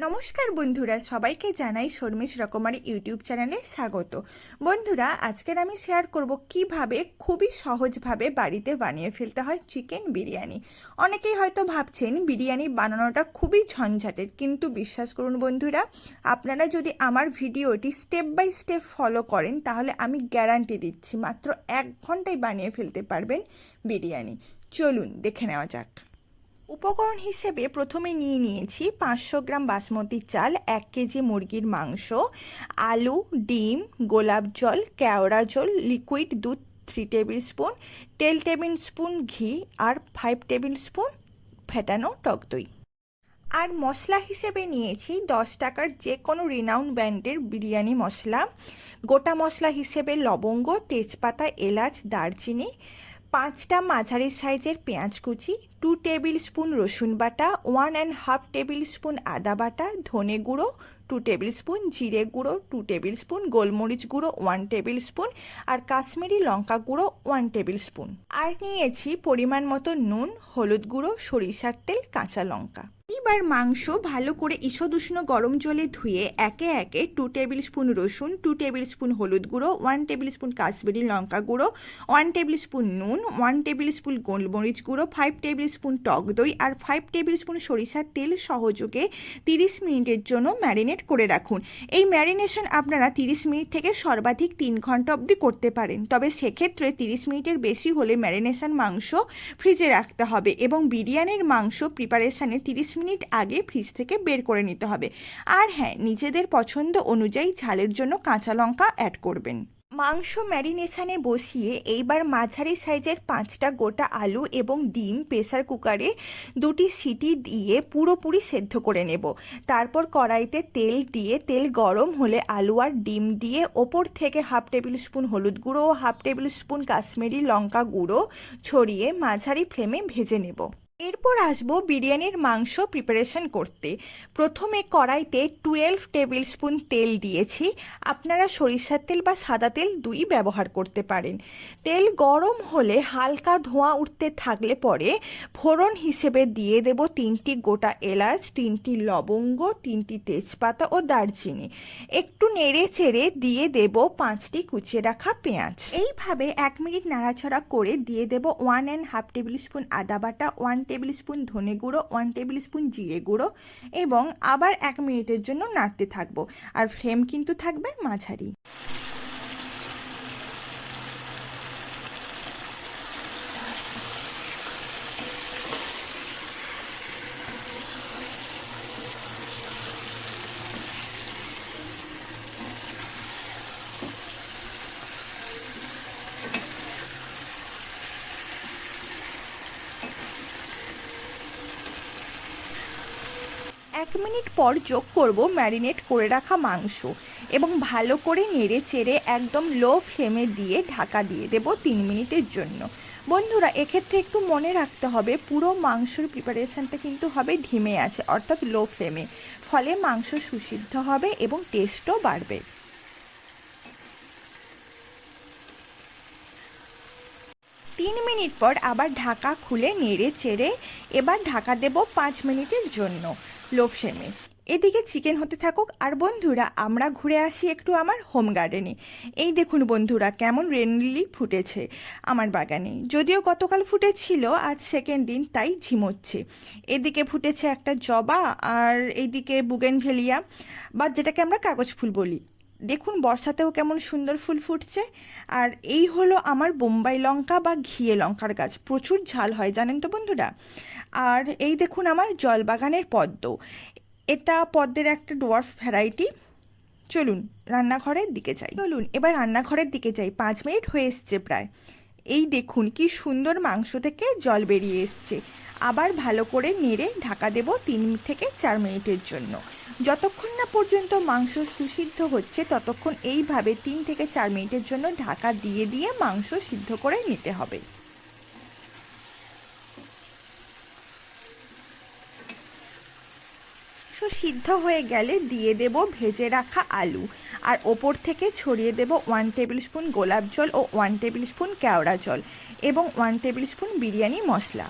নমস্কার বন্ধুরা, সবাইকে জানাই শর্মিস রকমারি ইউটিউব চ্যানেলে স্বাগত। বন্ধুরা, আজকের আমি শেয়ার করব কিভাবে খুবই সহজভাবে বাড়িতে বানিয়ে ফেলতে হয় চিকেন বিরিয়ানি। অনেকেই হয়তো ভাবছেন বিরিয়ানি বানানোটা খুবই ঝঞ্ঝাটের, কিন্তু বিশ্বাস করুন বন্ধুরা, আপনারা যদি আমার ভিডিওটি স্টেপ বাই স্টেপ ফলো করেন তাহলে আমি গ্যারান্টি দিচ্ছি মাত্র 1 ঘন্টায় বানিয়ে ফেলতে পারবেন বিরিয়ানি। চলুন দেখে নেওয়া যাক। উপকরণ হিসেবে প্রথমে নিয়েছি 500 গ্রাম বাসমতি চাল, 1 কেজি মুরগির মাংস, আলু, ডিম, গোলাপ জল, কেওড়া জল, লিকুইড দুধ 3 টেবিল স্পুন, 10 টেবিল স্পুন ঘি আর 5 টেবিল স্পুন ফেটানো টক দই। আর মশলা হিসেবে নিয়েছি 10 টাকার যে কোনো রিনাউন্ড ব্র্যান্ডের বিরিয়ানি মশলা। গোটা মশলা হিসেবে লবঙ্গ, তেজপাতা, এলাচ, দারচিনি, 5টা মাঝারি সাইজের পেঁয়াজ কুচি, 2 টেবিল স্পুন রসুন বাটা, 1.5 টেবিল স্পুন আদা বাটা, ধনে গুঁড়ো 2 টেবিল স্পুন, জিরে গুঁড়ো 2 টেবিল স্পুন, গোলমরিচ গুঁড়ো 1 টেবিল স্পুন আর কাশ্মীরি লঙ্কা গুঁড়ো 1 টেবিল স্পুন। আর নিয়েছি পরিমাণ মতো নুন, হলুদ গুঁড়ো, সরিষার তেল, কাঁচা লঙ্কা। এবার মাংস ভালো করে ঈষদুষ্ণ গরম জলে ধুয়ে একে একে 2 টেবিল স্পুন রসুন, 2 টেবিল স্পুন হলুদ গুঁড়ো, 1 টেবিল স্পুন কাশ্মীরি লঙ্কা গুঁড়ো, 1 টেবিল স্পুন নুন, 1 টেবিল স্পুন গোলমরিচ গুঁড়ো, 5 টেবিল স্পুন টক দই আর 5 টেবিল স্পুন সরিষার তেল সহযোগে 30 মিনিটের জন্য ম্যারিনেট করে রাখুন। এই ম্যারিনেশন আপনারা 30 মিনিট থেকে সর্বাধিক 3 ঘন্টা অবধি করতে পারেন, তবে সেক্ষেত্রে 30 মিনিটের বেশি হলে ম্যারিনেশন মাংস ফ্রিজে রাখতে হবে এবং বিরিয়ানির মাংস প্রিপারেশানে 30 মিনিট আগে ফ্রিজ থেকে বের করে নিতে হবে। আর হ্যাঁ, নিজেদের পছন্দ অনুযায়ী ঝালের জন্য কাঁচা লঙ্কা অ্যাড করবেন। মাংস ম্যারিনেশনে বসিয়ে এইবার মাঝারি সাইজের 5টা গোটা আলু এবং ডিম প্রেসার কুকারে 2টি সিটি দিয়ে পুরোপুরি সেদ্ধ করে নেব। তারপর কড়াইতে তেল দিয়ে তেল গরম হলে আলু আর ডিম দিয়ে ওপর থেকে 1/2 টেবিল স্পুন হলুদ গুঁড়ো ও 1/2 টেবিল স্পুন কাশ্মীরি লঙ্কা গুঁড়ো ছড়িয়ে মাঝারি ফ্লেমে ভেজে নেব। এরপর আসবো বিরিয়ানির মাংস প্রিপারেশন করতে। প্রথমে কড়াইতে 12 টেবিল স্পুন তেল দিয়েছি। আপনারা সরিষার তেল বা সাদা তেল দুই ব্যবহার করতে পারেন। তেল গরম হলে হালকা ধোঁয়া উঠতে থাকলে পরে ফোড়ন হিসেবে দিয়ে দেব 3টি গোটা এলাচ, 3টি লবঙ্গ, 3টি তেজপাতা ও দারচিনি। একটু নেড়ে চেড়ে দিয়ে দেব 5টি কুচিয়ে রাখা পেঁয়াজ। এইভাবে 1 মিনিট নাড়াচাড়া করে দিয়ে দেব 1.5 টেবিল স্পুন আদা বাটা, 1 টেবিল স্পুন ধনে গুঁড়ো, 1 টেবিল স্পুন জিরে গুঁড়ো এবং আবার 1 মিনিটের জন্য নাড়তে থাকবো। আর ফ্লেম কিন্তু থাকবে মাঝারি। 1 মিনিট পর যোগ করব ম্যারিনেট করে রাখা মাংস এবং ভালো করে নেড়ে চেড়ে একদম লো ফ্লেমে দিয়ে ঢাকা দিয়ে দেব 3 মিনিটের জন্য। বন্ধুরা, এক্ষেত্রে একটু মনে রাখতে হবে পুরো মাংসের প্রিপারেশনটা কিন্তু হবে ধিমে আছে, অর্থাৎ লো ফ্লেমে, ফলে মাংস সুসিদ্ধ হবে এবং টেস্টও বাড়বে। 3 মিনিট পর আবার ঢাকা খুলে নেড়ে চেড়ে এবার ঢাকা দেব 5 মিনিটের জন্য লো ফ্লেমে। এদিকে চিকেন হতে থাকুক। আর বন্ধুরা, আমরা ঘুরে আসি একটু আমার হোম গার্ডেনে। এই দেখুন বন্ধুরা, কেমন রেন লিলি ফুটেছে আমার বাগানে। যদিও গতকাল ফুটেছিল, আজ সেকেন্ড দিন, তাই ঝিমোচ্ছে। এদিকে ফুটেছে একটা জবা আর এইদিকে বুগেনভেলিয়া, বা যেটাকে আমরা কাগজ ফুল বলি। দেখুন বর্ষাতেও কেমন সুন্দর ফুল ফুটছে। আর এই হলো আমার বোম্বাই লঙ্কা বা ঘিয়ে লঙ্কার গাছ, প্রচুর ঝাল হয় জানেন তো বন্ধুরা। আর এই দেখুন আমার জলবাগানের পদ্ম, এটা পদ্মের একটা ডোয়ার্ফ ভ্যারাইটি। চলুন এবার রান্নাঘরের দিকে যাই। 5 মিনিট হয়ে এসছে প্রায়। এই দেখুন কি সুন্দর মাংস থেকে জল বেরিয়ে এসছে। আবার ভালো করে নেড়ে ঢাকা দেব 3 থেকে 4 মিনিটের জন্য। যতক্ষণ না পর্যন্ত মাংস সুসিদ্ধ হচ্ছে ততক্ষণ এইভাবে 3 থেকে 4 মিনিটের জন্য ঢাকা দিয়ে দিয়ে মাংস সিদ্ধ করে নিতে হবে। সিদ্ধ হয়ে গেলে দিয়ে দেব ভেজে রাখা আলু আর ওপর থেকে ছড়িয়ে দেব 1 টেবিল স্পুন গোলাপ জল ও 1 টেবিল স্পুন কেওড়া জল এবং 1 টেবিল স্পুন বিরিয়ানি মশলা।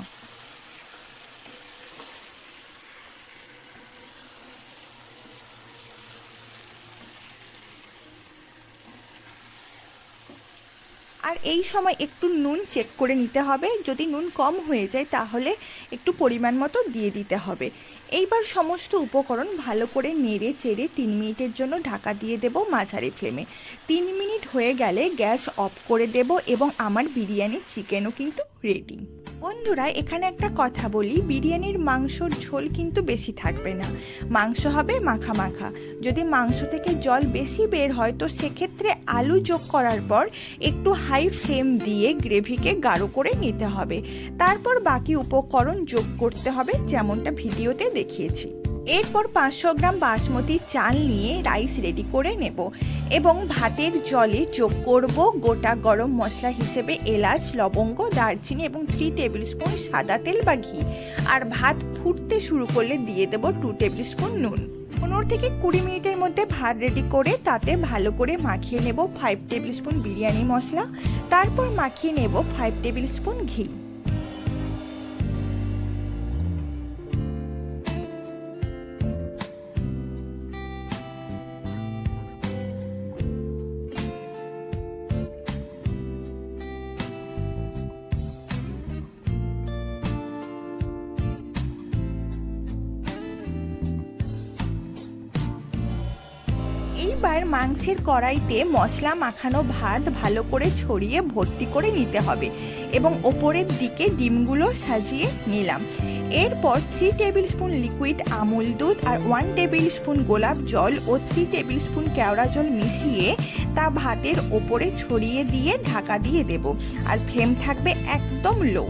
আর এই সময় একটু নুন চেক করে নিতে হবে, যদি নুন কম হয়ে যায় তাহলে একটু পরিমাণ মতো দিয়ে দিতে হবে। এইবার সমস্ত উপকরণ ভালো করে নেড়ে চেড়ে 3 মিনিটের জন্য ঢাকা দিয়ে দেব মাঝারি ফ্লেমে। 3 মিনিট হয়ে গেলে গ্যাস অফ করে দেব এবং আমার বিরিয়ানি চিকেনও কিন্তু রেডি। বন্ধুরা, এখানে একটা কথা বলি, বিরিয়ানির মাংসর ঝোল কিন্তু বেশি থাকবে না, মাংস হবে মাখা মাখা। যদি মাংস থেকে জল বেশি বের হয় তো সেক্ষেত্রে আলু যোগ করার পর একটু হাই ফ্লেম দিয়ে গ্রেভিকে গাঢ় করে নিতে হবে। তারপর বাকি উপকরণ যোগ করতে হবে যেমনটা ভিডিওতে দেখিয়েছি। এরপর 500 গ্রাম বাসমতি চাল নিয়ে রাইস রেডি করে নেব এবং ভাতের জলে যোগ করব গোটা গরম মশলা হিসেবে এলাচ, লবঙ্গ, দারচিনি এবং 3 টেবিল স্পুন সাদা তেল বা ঘি। আর ভাত ফুটতে শুরু করলে দিয়ে দেব 2 টেবিল স্পুন নুন। 15 থেকে 20 মিনিটের মধ্যে ভাত রেডি করে তাতে ভালো করে মাখিয়ে নেব 5 টেবিল স্পুন বিরিয়ানি মশলা। তারপর মাখিয়ে নেব 5 টেবিল স্পুন ঘি। এইবার মাংসের কড়াইতে মশলা মাখানো ভাত ভালো করে ছড়িয়ে ভর্তি করে নিতে হবে এবং ওপরের দিকে ডিমগুলো সাজিয়ে নিলাম। এরপর 3 টেবিল স্পুন লিকুইড আমুল দুধ আর 1 টেবিল স্পুন গোলাপ জল ও 3 টেবিল স্পুন কেওড়া জল মিশিয়ে তা ভাতের ওপরে ছড়িয়ে দিয়ে ঢাকা দিয়ে দেব। আর ফ্লেম থাকবে একদম লো।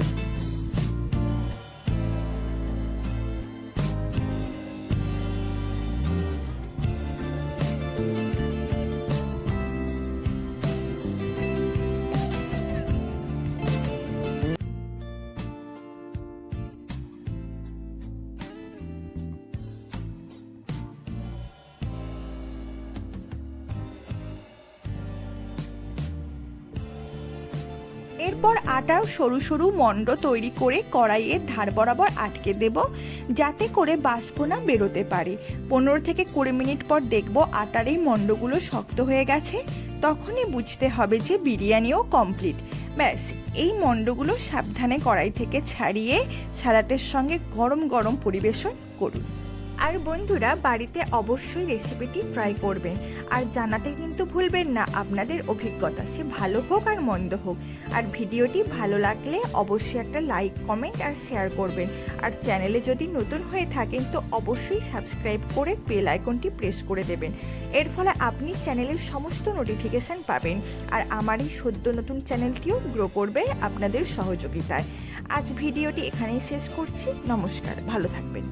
এরপর আটার সরু সরু মণ্ড তৈরি করে কড়াইয়ের ধার বরাবর আটকে দেব যাতে করে বাষ্প না বেরোতে পারে। 15 থেকে 20 মিনিট পর দেখব আটার এই মণ্ডগুলো শক্ত হয়ে গেছে, তখনই বুঝতে হবে যে বিরিয়ানিও কমপ্লিট। ব্যাস, এই মণ্ডগুলো সাবধানে কড়াই থেকে ছাড়িয়ে সালাটের সঙ্গে গরম গরম পরিবেশন করুন। আর বন্ধুরা, বাড়িতে অবশ্যই রেসিপিটি ট্রাই করবেন আর জানাতে কিন্তু ভুলবেন না আপনাদের অভিজ্ঞতা, সে ভালো হোক আর মন্দ হোক। আর ভিডিওটি ভালো লাগলে অবশ্যই একটা লাইক, কমেন্ট আর শেয়ার করবেন। আর চ্যানেলে যদি নতুন হয়ে থাকেন তো অবশ্যই সাবস্ক্রাইব করে বেল আইকনটি প্রেস করে দেবেন। এর ফলে আপনি চ্যানেলের সমস্ত নোটিফিকেশান পাবেন আর আমার এই সদ্য নতুন চ্যানেলটিও গ্রো করবে আপনাদের সহযোগিতায়। আজ ভিডিওটি এখানেই শেষ করছি। নমস্কার, ভালো থাকবেন।